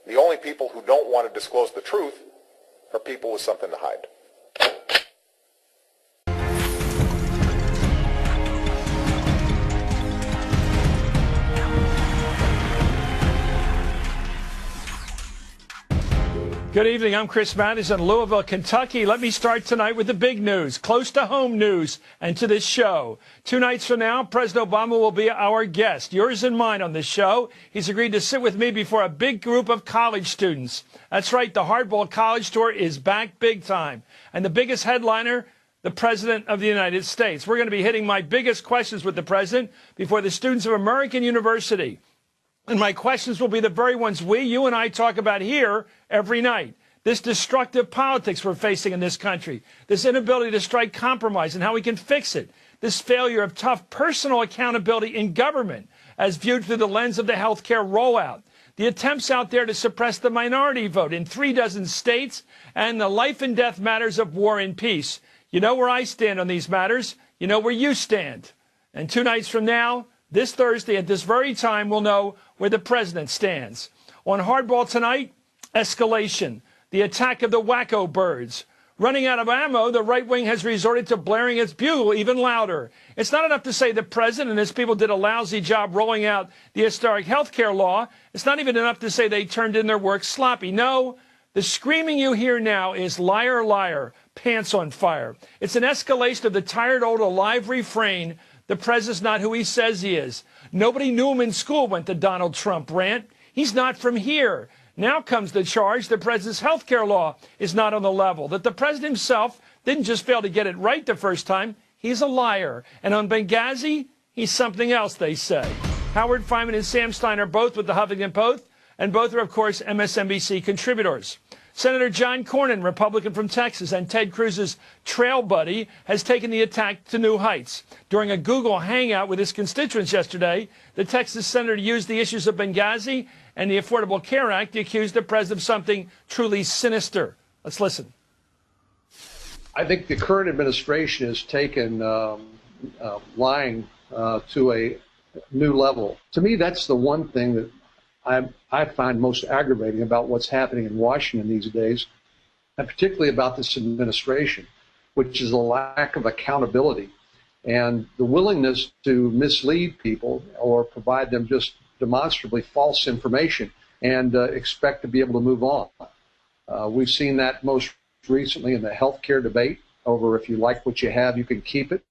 The only people who don't want to disclose the truth are people with something to hide. Good evening. I'm Chris Matthews in Louisville, Kentucky. Let me start tonight with the big news, close to home news, and to this show. 2 nights from now, President Obama will be our guest, yours and mine, on this show. He's agreed to sit with me before a big group of college students. That's right, the Hardball College Tour is back big time. And the biggest headliner, the President of the United States. We're going to be hitting my biggest questions with the President before the students of American University. And my questions will be the very ones you and I talk about here every night. This destructive politics we're facing in this country, this inability to strike compromise and how we can fix it, this failure of tough personal accountability in government as viewed through the lens of the health care rollout, the attempts out there to suppress the minority vote in 36 states, and the life and death matters of war and peace. You know where I stand on these matters. You know where you stand. And 2 nights from now, this Thursday at this very time, we'll know where the president stands. On Hardball tonight, escalation, the attack of the wacko birds. Running out of ammo, the right wing has resorted to blaring its bugle even louder. It's not enough to say the president and his people did a lousy job rolling out the historic health care law. It's not even enough to say they turned in their work sloppy. No, the screaming you hear now is liar, liar, pants on fire. It's an escalation of the tired old alive refrain, the president's not who he says he is. Nobody knew him in school, went the Donald Trump rant. He's not from here. Now comes the charge the president's health care law is not on the level, that the president himself didn't just fail to get it right the first time, he's a liar. And on Benghazi, he's something else, they say. Howard Fineman and Sam Stein are both with the Huffington Post, and both are, of course, MSNBC contributors. Senator John Cornyn, Republican from Texas, and Ted Cruz's trail buddy, has taken the attack to new heights. During a Google hangout with his constituents yesterday, the Texas senator used the issues of Benghazi and the Affordable Care Act to accuse the president of something truly sinister. Let's listen. I think the current administration has taken lying to a new level. To me, that's the one thing that I find most aggravating about what's happening in Washington these days, and particularly about this administration, which is a lack of accountability and the willingness to mislead people or provide them just demonstrably false information and expect to be able to move on. We've seen that most recently in the health care debate over if you like what you have, you can keep it.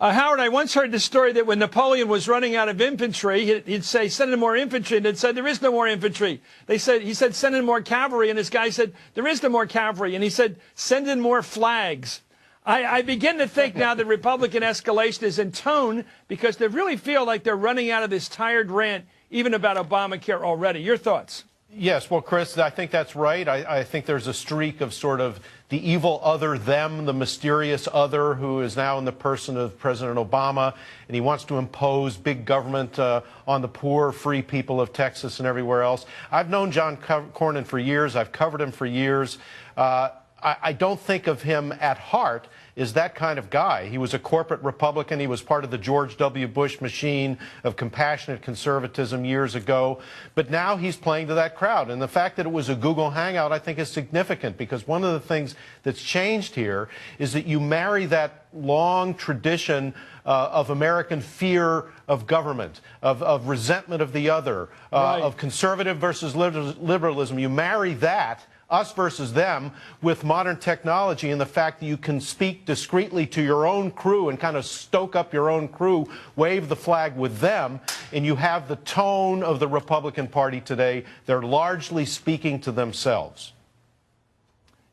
Howard, I once heard the story that when Napoleon was running out of infantry, he'd say, send in more infantry, and it said, there is no more infantry. He said, send in more cavalry, and this guy said, there is no more cavalry, and he said, send in more flags. I begin to think now that Republican escalation is in tone because they really feel like they're running out of this tired rant, even about Obamacare already. Your thoughts? Yes, well, Chris, I think that's right. I think there's a streak of sort of the evil other them, the mysterious other who is now in the person of President Obama, and he wants to impose big government on the poor, free people of Texas and everywhere else. I've known John Cornyn for years. I've covered him for years. I don't think of him at heart as that kind of guy. He was a corporate Republican. He was part of the George W. Bush machine of compassionate conservatism years ago. But now he's playing to that crowd. And the fact that it was a Google Hangout, I think, is significant because one of the things that's changed here is that you marry that long tradition of American fear of government, of resentment of the other, right, of conservative versus liberalism. You marry that, us versus them, with modern technology and the fact that you can speak discreetly to your own crew and kind of stoke up your own crew, wave the flag with them, and you have the tone of the Republican Party today. They're largely speaking to themselves.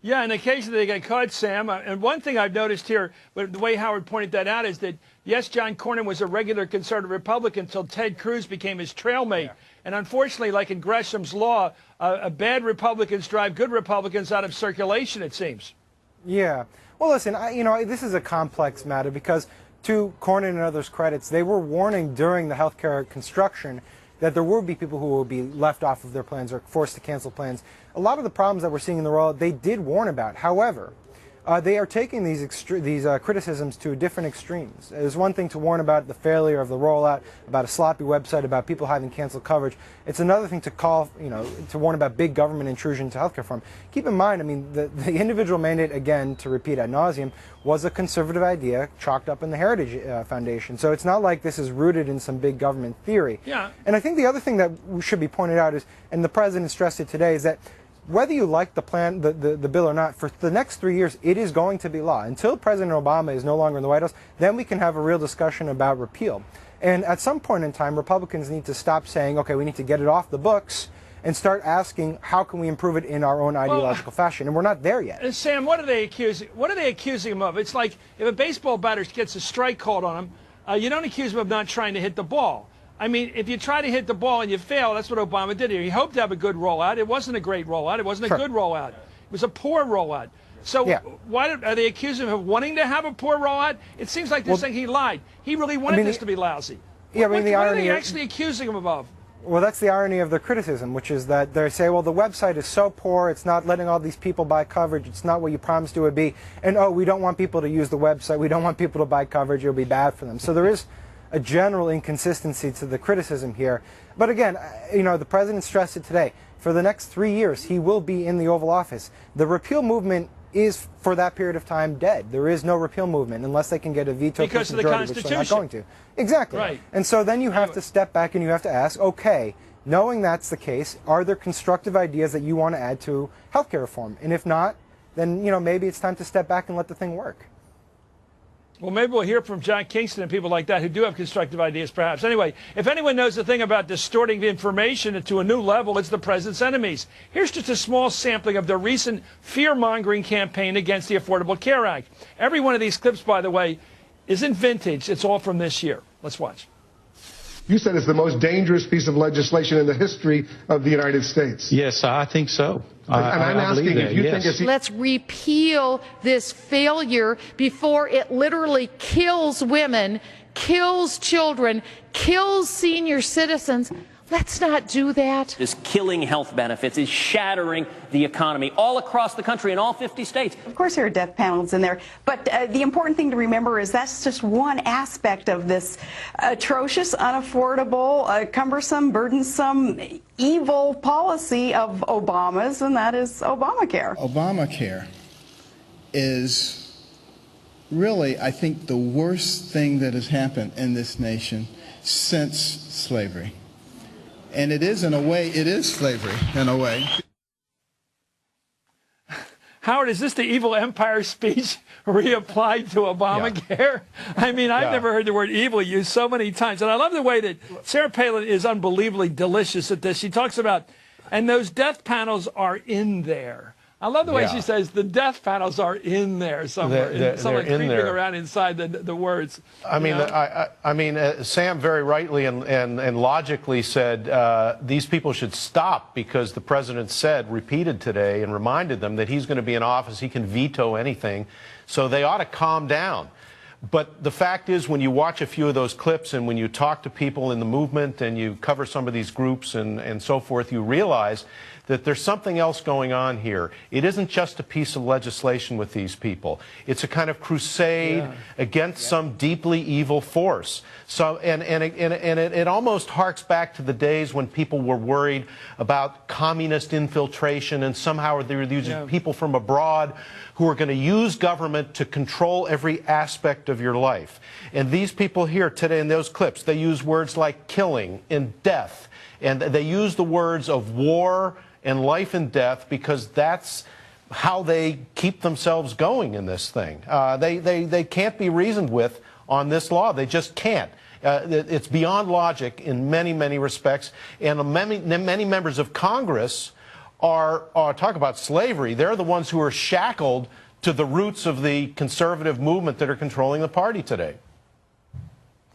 Yeah, and occasionally they get caught, Sam. And one thing I've noticed here, the way Howard pointed that out, is that, yes, John Cornyn was a regular conservative Republican until Ted Cruz became his trailmate. Yeah. And unfortunately, like in Gresham's law, bad Republicans drive good Republicans out of circulation, it seems. Yeah. Well, listen, this is a complex matter because, to Cornyn and others' credits, they were warning during the healthcare construction that there will be people who will be left off of their plans or forced to cancel plans. A lot of the problems that we're seeing in the rollout, they did warn about. However, they are taking these criticisms to different extremes. There's one thing to warn about the failure of the rollout, about a sloppy website, about people having canceled coverage. It's another thing to call, to warn about big government intrusion into healthcare reform. Keep in mind, I mean, the individual mandate, again, to repeat ad nauseum, was a conservative idea chalked up in the Heritage Foundation. So it's not like this is rooted in some big government theory. Yeah. And I think the other thing that should be pointed out is, and the president stressed it today, is that whether you like the plan, the bill or not, for the next 3 years, it is going to be law. Until President Obama is no longer in the White House, then we can have a real discussion about repeal. And at some point in time, Republicans need to stop saying, okay, we need to get it off the books, and start asking, how can we improve it in our own ideological fashion? And we're not there yet. Sam, what are they accusing him of? It's like if a baseball batter gets a strike called on him, you don't accuse him of not trying to hit the ball. I mean, if you try to hit the ball and you fail, that's what Obama did here. He hoped to have a good rollout. It wasn't a great rollout. It wasn't a good rollout. It was a poor rollout. So why are they accusing him of wanting to have a poor rollout? It seems like they're saying he lied. He really wanted this to be lousy. Yeah, what are they actually accusing him of? Well, that's the irony of the criticism, which is that they say, well, the website is so poor, it's not letting all these people buy coverage, it's not what you promised it would be, and oh, we don't want people to use the website, we don't want people to buy coverage, it'll be bad for them. So there is a general inconsistency to the criticism here. But again, the president stressed it today. For the next 3 years, he will be in the Oval Office. The repeal movement is, for that period of time, dead. There is no repeal movement unless they can get a veto because of the majority, which they're not going to. Exactly. Right. And so then you have to step back and you have to ask, okay, knowing that's the case, are there constructive ideas that you want to add to healthcare reform? And if not, then maybe it's time to step back and let the thing work. Well, maybe we'll hear from John Kingston and people like that who do have constructive ideas, perhaps. Anyway, if anyone knows the thing about distorting information to a new level, it's the president's enemies. Here's just a small sampling of their recent fear-mongering campaign against the Affordable Care Act. Every one of these clips, by the way, isn't vintage. It's all from this year. Let's watch. You said it's the most dangerous piece of legislation in the history of the United States. Yes, I think so. I'm asking if you think it's... Let's repeal this failure before it literally kills women, kills children, kills senior citizens. Let's not do that. Is killing health benefits, is shattering the economy all across the country in all 50 states. Of course there are death panels in there, but the important thing to remember is that's just one aspect of this atrocious, unaffordable, cumbersome, burdensome, evil policy of Obama's, and that is Obamacare. Obamacare is really, I think, the worst thing that has happened in this nation since slavery. And it is, in a way, it is slavery, in a way. Howard, is this the evil empire speech reapplied to Obamacare? Yeah. I mean, I've never heard the word evil used so many times. And I love the way that Sarah Palin is unbelievably delicious at this. She talks about, and those death panels are in there. I love the way she says the death panels are in there somewhere. They're creeping around inside the words. I mean, Sam very rightly and logically said these people should stop because the president said, repeated today, and reminded them that he's going to be in office. He can veto anything. So they ought to calm down. But the fact is, when you watch a few of those clips and when you talk to people in the movement and you cover some of these groups and so forth, you realize that there's something else going on here. It isn't just a piece of legislation with these people. It's a kind of crusade against some deeply evil force. So, and it almost harks back to the days when people were worried about communist infiltration and somehow they were using people from abroad who are going to use government to control every aspect of your life. And these people here today in those clips, they use words like killing and death. And they use the words of war and life and death because that's how they keep themselves going in this thing. They can't be reasoned with on this law. They just can't. It's beyond logic in many, many respects. And many members of Congress are talk about slavery. They're the ones who are shackled to the roots of the conservative movement that are controlling the party today.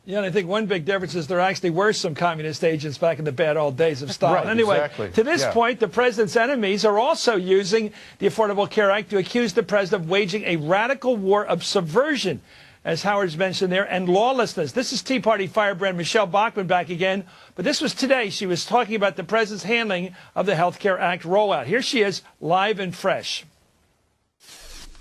Yeah, and I think one big difference is there actually were some communist agents back in the bad old days of Stalin. Right, anyway, exactly. To this point, the president's enemies are also using the Affordable Care Act to accuse the president of waging a radical war of subversion, as Howard's mentioned there, and lawlessness. This is Tea Party firebrand Michelle Bachmann back again, but this was today. She was talking about the president's handling of the Health Care Act rollout. Here she is, live and fresh.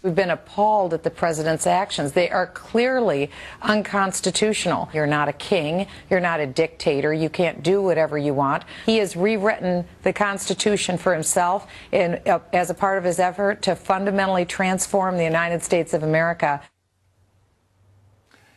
We've been appalled at the president's actions. They are clearly unconstitutional. You're not a king. You're not a dictator. You can't do whatever you want. He has rewritten the Constitution for himself as a part of his effort to fundamentally transform the United States of America.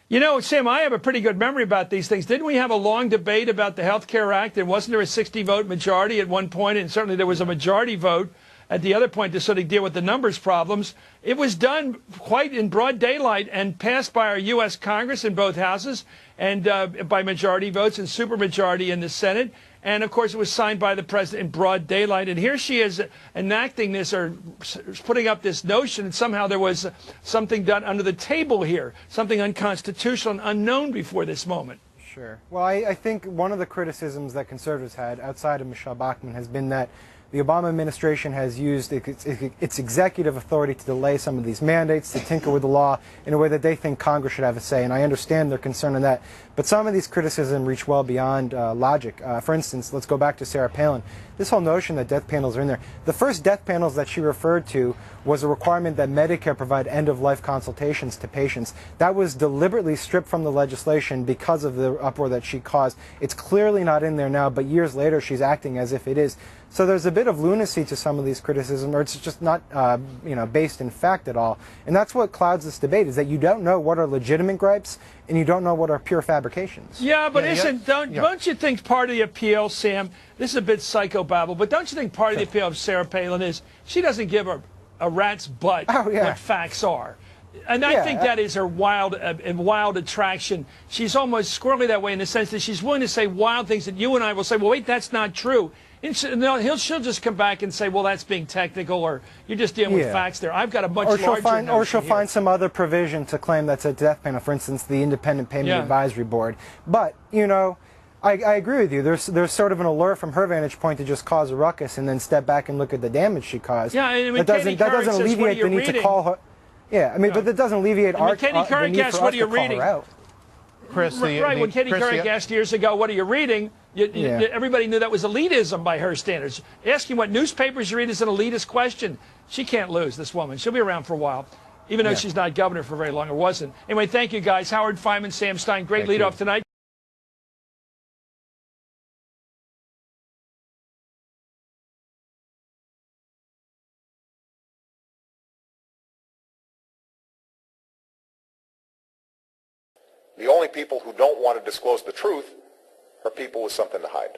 You know, Sam, I have a pretty good memory about these things. Didn't we have a long debate about the Health Care Act? And wasn't there a 60-vote majority at one point? And certainly there was a majority vote at the other point to sort of deal with the numbers problems. It was done quite in broad daylight and passed by our U.S. Congress in both houses and by majority votes and supermajority in the Senate. And, of course, it was signed by the president in broad daylight. And here she is enacting this or putting up this notion that somehow there was something done under the table here, something unconstitutional and unknown before this moment. Sure. Well, I think one of the criticisms that conservatives had outside of Michelle Bachmann has been that the Obama administration has used its executive authority to delay some of these mandates, to tinker with the law in a way that they think Congress should have a say. And I understand their concern in that. But some of these criticisms reach well beyond logic. For instance, let's go back to Sarah Palin. This whole notion that death panels are in there. The first death panels that she referred to was a requirement that Medicare provide end-of-life consultations to patients. That was deliberately stripped from the legislation because of the uproar that she caused. It's clearly not in there now, but years later she's acting as if it is. So there's a bit of lunacy to some of these criticisms, or it's just not based in fact at all. And that's what clouds this debate, is that you don't know what are legitimate gripes and you don't know what are pure fabrications. Yeah, but don't you think part of the appeal, Sam, this is a bit psychobabble, but don't you think part of the appeal of Sarah Palin is she doesn't give a rat's butt what facts are? And I think that is her wild attraction. She's almost squirrely that way in the sense that she's willing to say wild things that you and I will say, well, wait, that's not true. And she'll just come back and say, well, that's being technical, or you're just dealing with facts there. I've got a much larger notion Or she'll find some other provision to claim that's a death panel, for instance, the Independent Payment Advisory Board. But, you know, I agree with you. There's sort of an allure from her vantage point to just cause a ruckus and then step back and look at the damage she caused. Yeah, I mean, that doesn't alleviate the need to call her. Yeah, I mean, but that doesn't alleviate our Katie Couric asked, what are you reading? Chris, when Katie Couric asked years ago, what are you reading? Everybody knew that was elitism by her standards. Asking what newspapers you read is an elitist question. She can't lose, this woman. She'll be around for a while, even though she's not governor for very long, or wasn't. Anyway, thank you, guys. Howard Fineman, Sam Stein, great leadoff tonight. The only people who don't want to disclose the truth are people with something to hide.